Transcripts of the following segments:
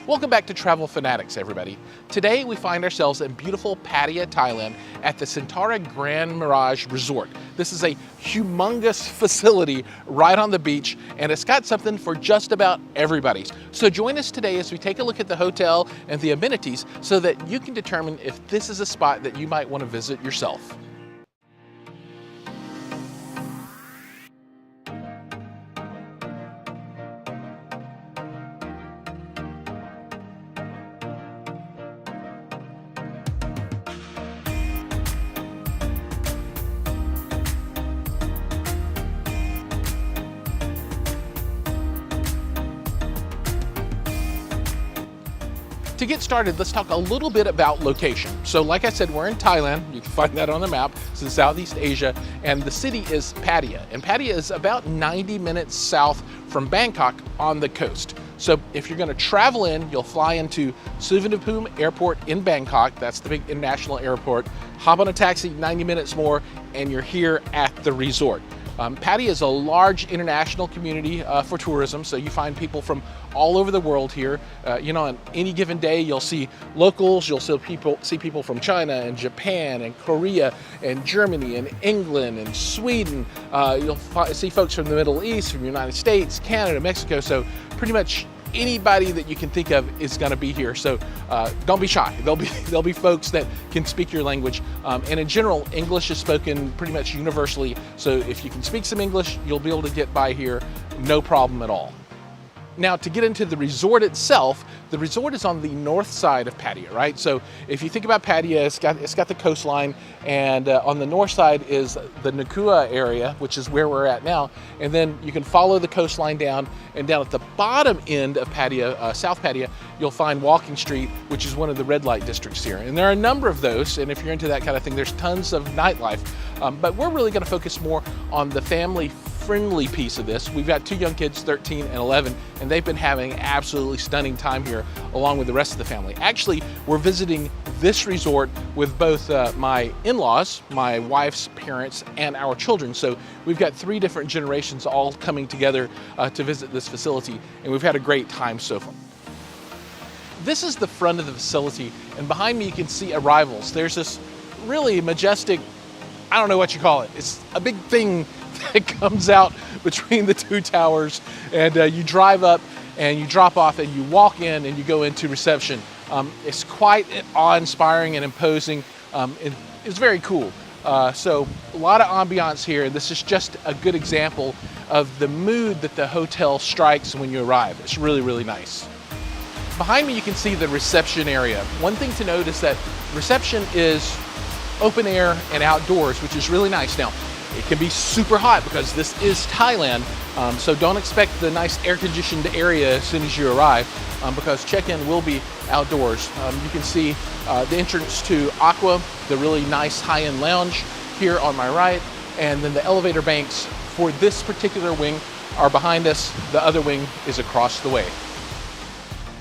Welcome back to Travel Fanatics, everybody. Today we find ourselves in beautiful Pattaya, Thailand at the Centara Grand Mirage Resort. This is a humongous facility right on the beach, and it's got something for just about everybody. So join us today as we take a look at the hotel and the amenities so that you can determine if this is a spot that you might want to visit yourself. To get started, let's talk a little bit about location. So like I said, we're in Thailand. You can find that on the map. It's in Southeast Asia, and the city is Pattaya. And Pattaya is about 90 minutes south from Bangkok on the coast. So if you're gonna travel in, you'll fly into Suvarnabhumi Airport in Bangkok. That's the big international airport. Hop on a taxi, 90 minutes more, and you're here at the resort. Pattaya is a large international community for tourism, so you find people from all over the world here. On any given day, you'll see locals, you'll see people from China and Japan and Korea and Germany and England and Sweden. You'll see folks from the Middle East, from the United States, Canada, Mexico, so pretty much anybody that you can think of is going to be here. So don't be shy. There'll be folks that can speak your language. And in general, English is spoken pretty much universally. So if you can speak some English, you'll be able to get by here, no problem at all. Now, to get into the resort itself, the resort is on the north side of Pattaya, right? So if you think about Pattaya, it's got the coastline, and on the north side is the Nakua area, which is where we're at now. And then you can follow the coastline down, and down at the bottom end of Pattaya, South Pattaya, you'll find Walking Street, which is one of the red light districts here. And there are a number of those, and if you're into that kind of thing, there's tons of nightlife. But we're really gonna focus more on the family-friendly piece of this. We've got two young kids, 13 and 11, and they've been having absolutely stunning time here along with the rest of the family. Actually, we're visiting this resort with both my in-laws, my wife's parents, and our children. So we've got three different generations all coming together to visit this facility, and we've had a great time so far. This is the front of the facility, and behind me you can see arrivals. There's this really majestic, I don't know what you call it. It's a big thing that comes out between the two towers, and you drive up and you drop off and you walk in and you go into reception. It's quite awe-inspiring and imposing. It's very cool. So a lot of ambiance here. This is just a good example of the mood that the hotel strikes when you arrive. It's really, really nice. Behind me you can see the reception area. One thing to note is that reception is open air and outdoors, which is really nice. Now, it can be super hot because this is Thailand, so don't expect the nice air-conditioned area as soon as you arrive, because check-in will be outdoors. You can see the entrance to Aqua, the really nice high-end lounge here on my right, and then the elevator banks for this particular wing are behind us. The other wing is across the way.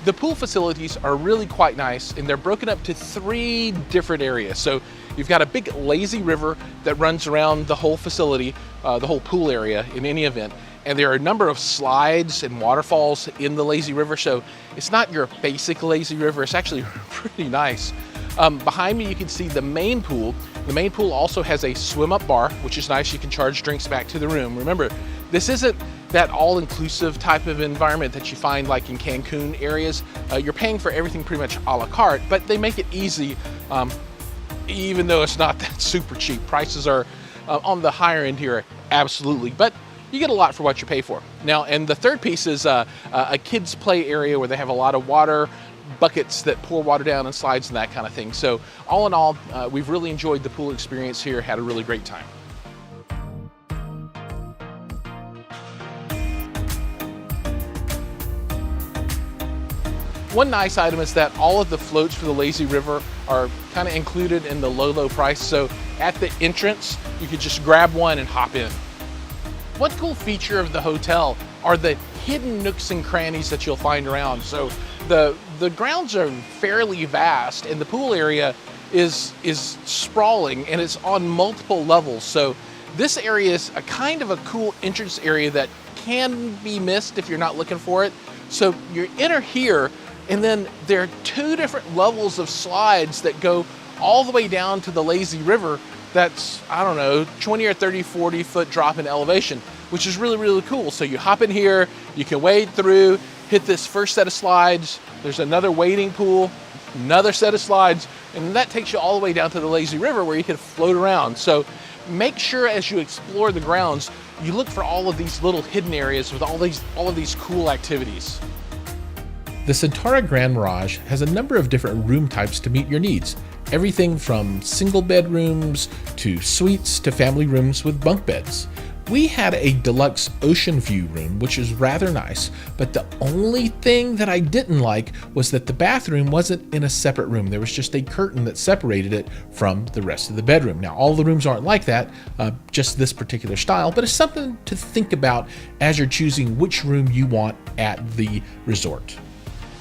The pool facilities are really quite nice, and they're broken up to three different areas. So you've got a big lazy river that runs around the whole facility, the whole pool area in any event. And there are a number of slides and waterfalls in the lazy river. So it's not your basic lazy river, it's actually pretty nice. Behind me you can see the main pool. The main pool also has a swim-up bar, which is nice. You can charge drinks back to the room. Remember, this isn't that all-inclusive type of environment that you find like in Cancun areas. You're paying for everything pretty much a la carte, but they make it easy, even though it's not that super cheap. Prices are on the higher end here, absolutely, but you get a lot for what you pay for. Now, and the third piece is a kids play area where they have a lot of water buckets that pour water down and slides and that kind of thing. So all in all, we've really enjoyed the pool experience here, had a really great time. One nice item is that all of the floats for the lazy river are kind of included in the low price. So at the entrance, you could just grab one and hop in. One cool feature of the hotel are the hidden nooks and crannies that you'll find around. So the grounds are fairly vast, and the pool area is sprawling, and it's on multiple levels. So this area is a kind of a cool entrance area that can be missed if you're not looking for it. So you enter here, And then there are 2 different levels of slides that go all the way down to the lazy river. That's, I don't know, 20 or 30, 40 foot drop in elevation, which is really, really cool. So you hop in here, you can wade through, hit this first set of slides. There's another wading pool, another set of slides, and that takes you all the way down to the lazy river where you can float around. So make sure as you explore the grounds, you look for all of these little hidden areas with all of these cool activities. The Centara Grand Mirage has a number of different room types to meet your needs. Everything from single bedrooms to suites to family rooms with bunk beds. We had a deluxe ocean view room, which is rather nice, but the only thing that I didn't like was that the bathroom wasn't in a separate room. There was just a curtain that separated it from the rest of the bedroom. Now, all the rooms aren't like that, just this particular style, but it's something to think about as you're choosing which room you want at the resort.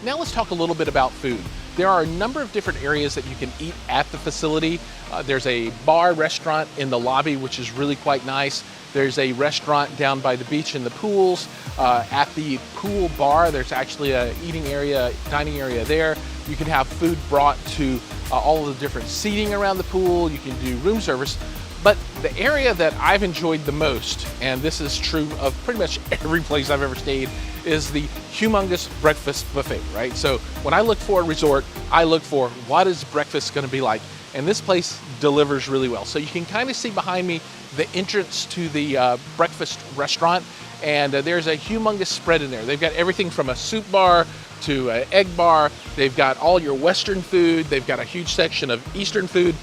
Now let's talk a little bit about food. There are a number of different areas that you can eat at the facility. There's a bar restaurant in the lobby, which is really quite nice. There's a restaurant down by the beach in the pools. At the pool bar, there's actually a eating area, dining area there. You can have food brought to all of the different seating around the pool. You can do room service. But the area that I've enjoyed the most, and this is true of pretty much every place I've ever stayed, is the humongous breakfast buffet, right? So when I look for a resort, I look for what is breakfast gonna be like? And this place delivers really well. So you can kind of see behind me the entrance to the breakfast restaurant, and there's a humongous spread in there. They've got everything from a soup bar to an egg bar. They've got all your Western food. They've got a huge section of Eastern food.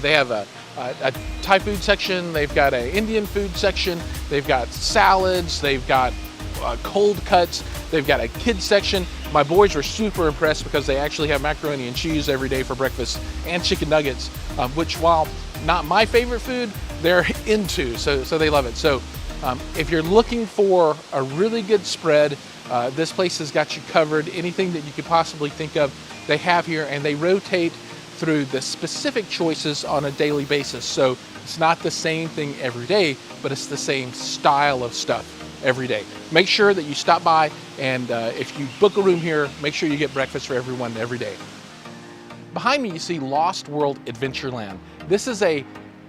They have a Thai food section. They've got an Indian food section. They've got salads. They've got cold cuts. They've got a kids section. My boys were super impressed because they actually have macaroni and cheese every day for breakfast and chicken nuggets, which, while not my favorite food, they're into, so they love it. So if you're looking for a really good spread, this place has got you covered. Anything that you could possibly think of, they have here, and they rotate through the specific choices on a daily basis. So it's not the same thing every day, but it's the same style of stuff every day. Make sure that you stop by, and if you book a room here, make sure you get breakfast for everyone every day. Behind me, you see Lost World Adventureland. This is a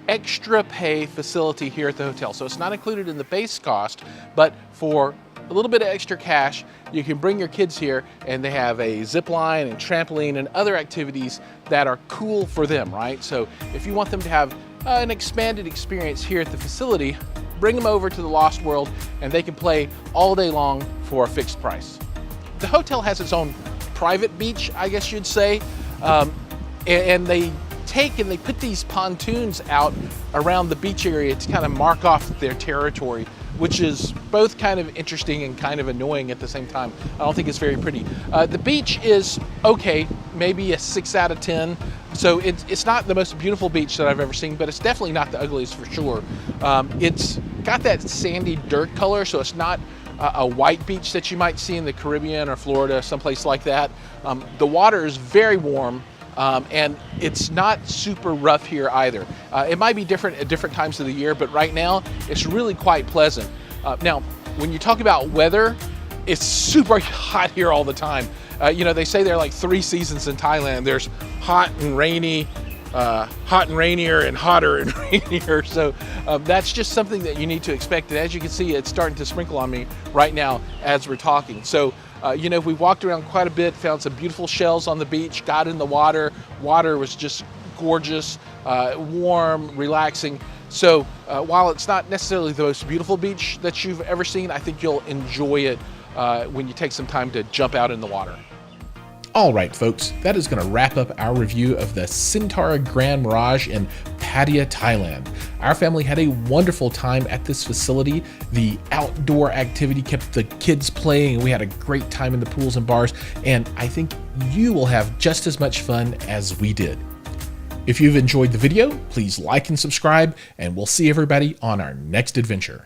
extra pay facility here at the hotel. So it's not included in the base cost, but for a little bit of extra cash, you can bring your kids here, and they have a zip line and trampoline and other activities that are cool for them, right? So if you want them to have an expanded experience here at the facility, bring them over to the Lost World, and they can play all day long for a fixed price. The hotel has its own private beach, I guess you'd say, and they put these pontoons out around the beach area to kind of mark off their territory, which is both kind of interesting and kind of annoying at the same time. I don't think it's very pretty. The beach is okay, maybe a 6 out of 10. So it's not the most beautiful beach that I've ever seen, but it's definitely not the ugliest for sure. It's got that sandy dirt color, so it's not a white beach that you might see in the Caribbean or Florida, someplace like that. The water is very warm. And it's not super rough here either. It might be different at different times of the year, but right now it's really quite pleasant. Now, when you talk about weather, it's super hot here all the time. You know, they say there are like 3 seasons in Thailand. There's hot and rainy, hot and rainier, and hotter and rainier. So that's just something that you need to expect. And as you can see, it's starting to sprinkle on me right now as we're talking. So you know, we walked around quite a bit, found some beautiful shells on the beach, got in the water. Water was just gorgeous, warm, relaxing. So while it's not necessarily the most beautiful beach that you've ever seen, I think you'll enjoy it when you take some time to jump out in the water. All right, folks, that is going to wrap up our review of the Centara Grand Mirage in Pattaya, Thailand. Our family had a wonderful time at this facility. The outdoor activity kept the kids playing, and we had a great time in the pools and bars, and I think you will have just as much fun as we did. If you've enjoyed the video, please like and subscribe, and we'll see everybody on our next adventure.